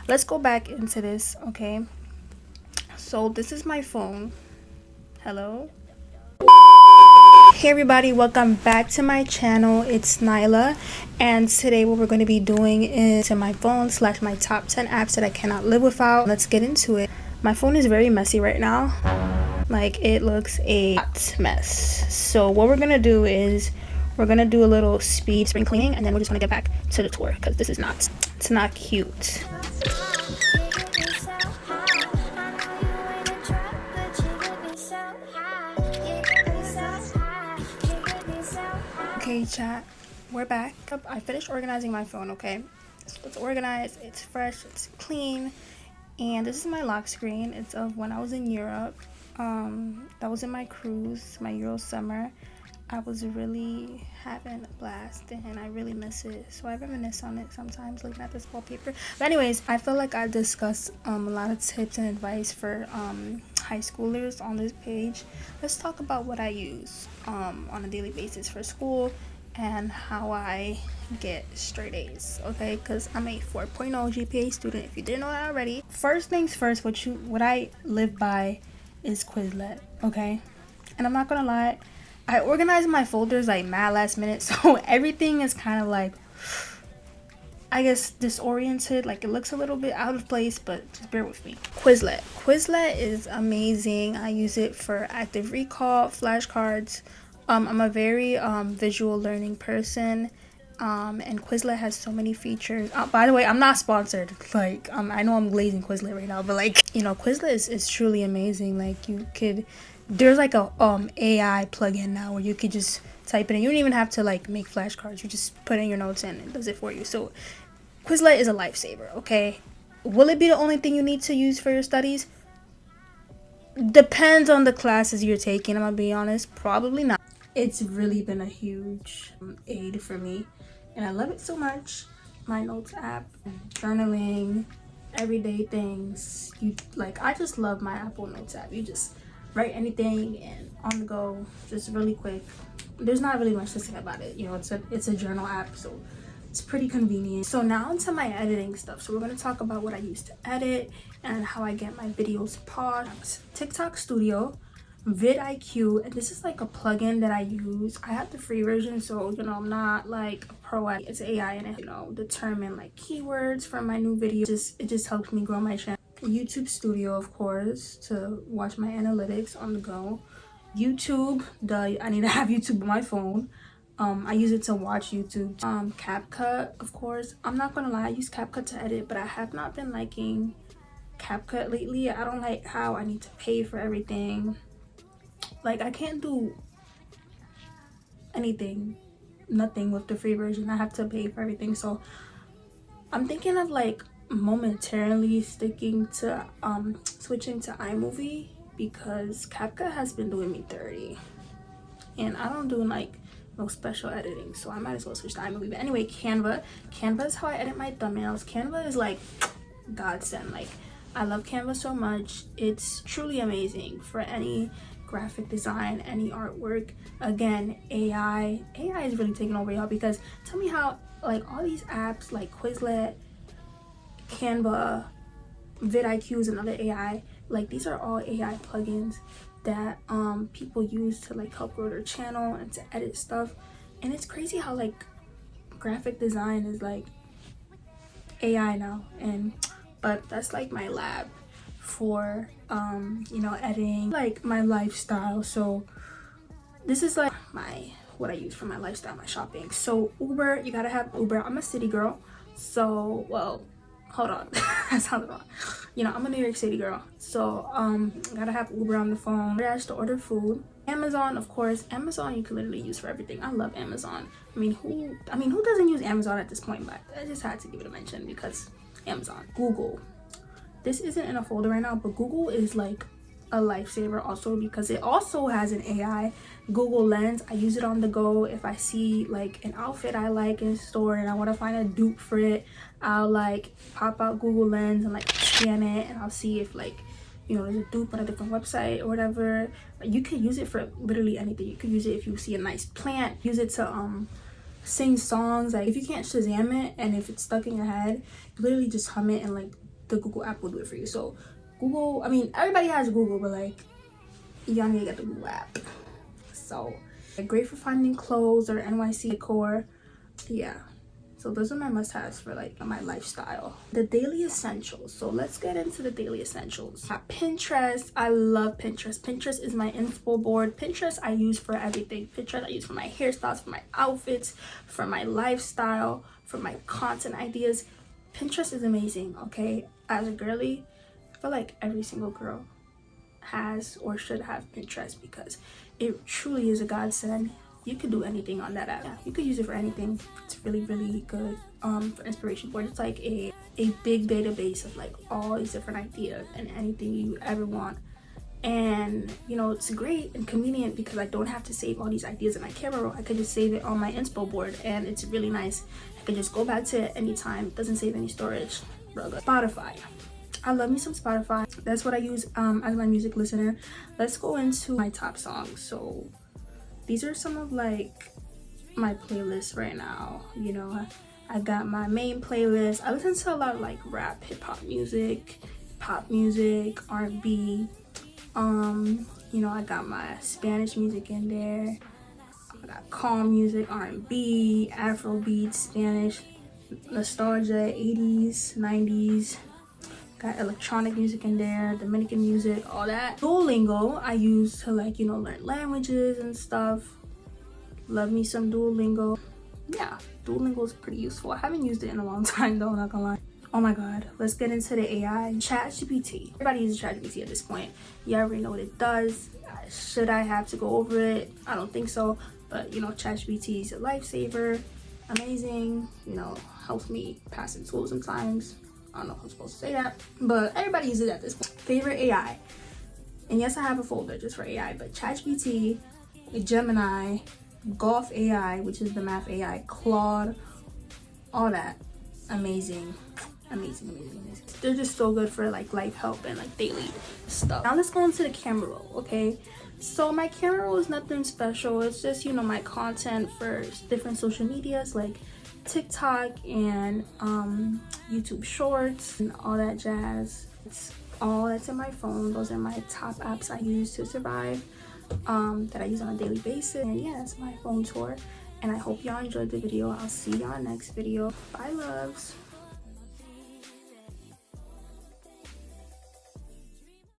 let's go back into this. Okay, so this is my phone. Hello. Hey everybody, welcome back to my channel. It's Nyla, and today what we're going to be doing is to my phone / my top 10 apps that I cannot live without. Let's get into it. My phone is very messy right now. Like, it looks a hot mess. So what we're going to do is we're going to do a little speed spring cleaning, and then we're just going to get back to the tour because this is not, it's not cute. Okay, chat, we're back. I finished organizing my phone. Okay, so it's organized, it's fresh, it's clean, and this is my lock screen. It's of when I was in Europe. That was in my cruise, my Euro summer. I was really having a blast and I really miss it, so I reminisce on it sometimes looking at this wallpaper. But anyways, I feel like I discussed a lot of tips and advice for high schoolers on this page. Let's talk about what I use on a daily basis for school and how I get straight A's, okay? Because I'm a 4.0 GPA student, if you didn't know that already. First things first, what I live by is Quizlet, okay? And I'm not gonna lie, I organized my folders like mad last minute, so everything is kind of like, I guess, disoriented. Like, it looks a little bit out of place, but just bear with me. Quizlet is amazing. I use it for active recall, flashcards. I'm a very visual learning person, and Quizlet has so many features. By the way, I'm not sponsored. Like, I know I'm glazing Quizlet right now, but like, you know, Quizlet is truly amazing. Like, there's like a AI plugin now where you could just type it in. You don't even have to like make flashcards. You just put in your notes and it does it for you. So Quizlet is a lifesaver, okay? Will it be the only thing you need to use for your studies? Depends on the classes you're taking, I'm gonna be honest. Probably not. It's really been a huge aid for me, and I love it so much. My notes app, journaling, everyday things. I just love my Apple Notes app. You just write anything and on the go, just really quick. There's not really much to say about it. You know, it's a journal app, so it's pretty convenient. So now into my editing stuff. So we're going to talk about what I use to edit and how I get my videos paused. TikTok Studio, vidIQ, and this is like a plugin that I use. I have the free version, so you know, I'm not like a pro at it. It's AI, and it, you know, determine like keywords for my new videos. It just helps me grow my channel. YouTube Studio, of course, to watch my analytics on the go. YouTube, I need to have YouTube on my phone. I use it to watch YouTube. CapCut, of course. I'm not gonna lie, I use CapCut to edit, but I have not been liking CapCut lately. I don't like how I need to pay for everything. Like, I can't do nothing with the free version. I have to pay for everything. So I'm thinking of like momentarily switching to iMovie, because CapCut has been doing me dirty and I don't do like no special editing, so I might as well switch to iMovie. But anyway, Canva is how I edit my thumbnails. Canva is like godsend. Like, I love Canva so much. It's truly amazing for any graphic design, any artwork. Again, AI is really taking over, y'all, because tell me how, like, all these apps like Quizlet, Canva, vidIQ is another AI. Like, these are all AI plugins that people use to like help grow their channel and to edit stuff. And it's crazy how like graphic design is like AI now. But that's like my lab for you know, editing, like my lifestyle. So this is like what I use for my lifestyle, my shopping. So Uber, you gotta have Uber. I'm a city girl, so, well, hold on, that sounded wrong. You know, I'm a New York City girl, so gotta have Uber on the phone. Dash to order food. Amazon, of course. Amazon you can literally use for everything. I love Amazon. I mean, who doesn't use Amazon at this point? But I just had to give it a mention because Amazon. Google. This isn't in a folder right now, but Google is like a lifesaver also, because it also has an AI. Google Lens, I use it on the go. If I see like an outfit I like in store and I want to find a dupe for it, I'll like pop out Google Lens and like scan it, and I'll see if like, you know, there's a dupe on a different website or whatever. You could use it for literally anything. You could use it if you see a nice plant. Use it to sing songs. Like, if you can't Shazam it and if it's stuck in your head, you literally just hum it and like the Google app will do it for you. So Google, I mean, everybody has Google, but like, y'all need to get the Google app. So great for finding clothes or NYC decor. Yeah, so those are my must-haves for like my lifestyle. The daily essentials. So let's get into the daily essentials. Pinterest. I love Pinterest. Pinterest is my inspo board. Pinterest I use for everything. Pinterest I use for my hairstyles, for my outfits, for my lifestyle, for my content ideas. Pinterest is amazing. Okay, as a girly, I feel like every single girl has or should have Pinterest because it truly is a godsend. You could do anything on that app. Yeah, you could use it for anything. It's really, really good for inspiration board. It's like a big database of like all these different ideas and anything you ever want. And you know, it's great and convenient because I don't have to save all these ideas in my camera roll. I could just save it on my inspo board, and it's really nice. I can just go back to it anytime. It doesn't save any storage. Real good. Spotify. I love me some Spotify. That's what I use as my music listener. Let's go into my top songs. So these are some of like my playlists right now. You know, I got my main playlist. I listen to a lot of like rap, hip-hop music, pop music, R&B. You know, I got my Spanish music in there. I got calm music, R&B, Afrobeat, Spanish, nostalgia, 80s, 90s. Got electronic music in there, Dominican music, all that. Duolingo I use to like, you know, learn languages and stuff. Love me some Duolingo. Yeah, Duolingo is pretty useful. I haven't used it in a long time though, not gonna lie. Oh my god, let's get into the AI. ChatGPT. Everybody uses ChatGPT at this point. You already know what it does. Should I have to go over it? I don't think so. But you know, ChatGPT is a lifesaver. Amazing. You know, helps me pass in school sometimes. I don't know if I'm supposed to say that, but everybody uses it at this point. Favorite AI. And yes, I have a folder just for AI, but ChatGPT, Gemini, Golf AI, which is the math AI, Claude, all that. Amazing. Amazing, amazing, amazing. They're just so good for like life help and like daily stuff. Now let's go into the camera roll, okay? So my camera roll is nothing special. It's just, you know, my content for different social medias like TikTok and YouTube Shorts and all that jazz. It's all that's in my phone. Those are my top apps I use to survive, that I use on a daily basis. And yeah, that's my phone tour. And I hope y'all enjoyed the video. I'll see y'all next video. Bye, loves.